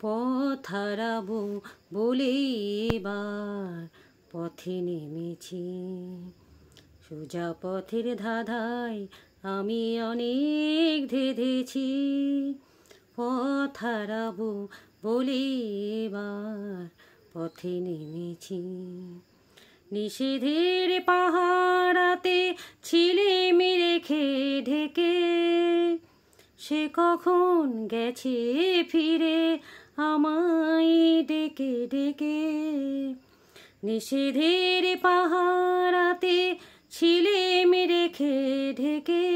পথ হারাবো বলে এবার পথে নেমেছি। সোজা পথের ধাঁধায় আমি অনেক ধেঁধেছি। পথ হারাবো বলে এবার পথে নেমেছি। নিষেধের পাহারাতে ছিলে রেখে ঢেকে সে কখন গেছে ফিরে আমায় ডেকে ডেকে। নিষেধের পাহারাতে ছিলে রেখে ঢেকে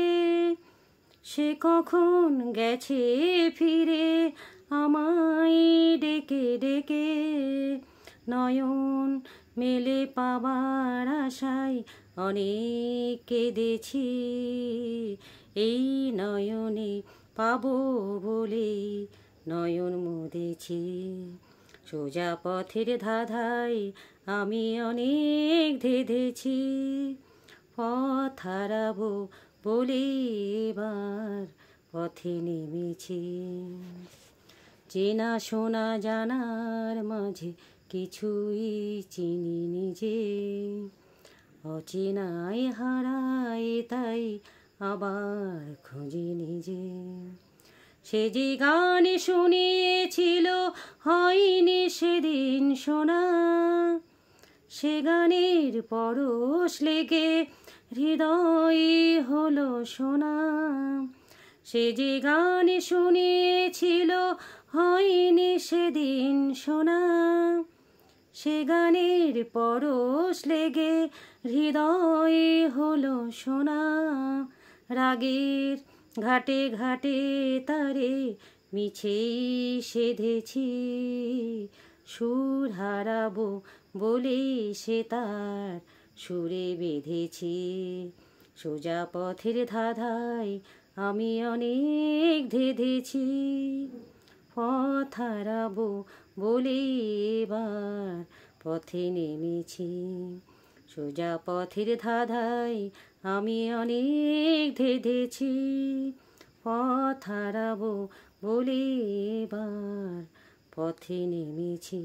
সে কখন গেছে ফিরে আমায় ডেকে ডেকে। নয়ন মেলে পাবার আশায় অনেক কেঁদেছি। এই নয়নে পাবো বলে নয়ন মুদেছি। সোজা পথের ধাঁধায় আমি অনেক ধেঁধেছি। পথ হারাবো বলে এবার পথে নেমেছি। চেনা শোনা জানার মাঝে কিছুই চিনি নিজে। অচেনায় হারায় তাই আবার খুঁজি নিজে। সে যে গান শুনিয়েছিল হয়নি সেদিন শোনা। সে গানের পরশ লেগে হৃদয়ে হলো শোনা। সে যে গান শুনিয়েছিল হয়নি সেদিন শোনা। সে গানের পরশ লেগে হৃদয়ে হলো শোনা। রাগের ঘাটে ঘাটে তারে মিছেই সেধেছি। সুর হারাবো বলে সে তার সুরে বেঁধেছি। সোজা পথের ধাঁধায় আমি অনেক ধেঁধেছি। পথ হারাবো বলে এবার পথে নেমেছি। সোজা পথের ধাঁধায় আমি অনেক ধেঁধেছি। পথ হারাবো বলে এবার পথে নেমেছি।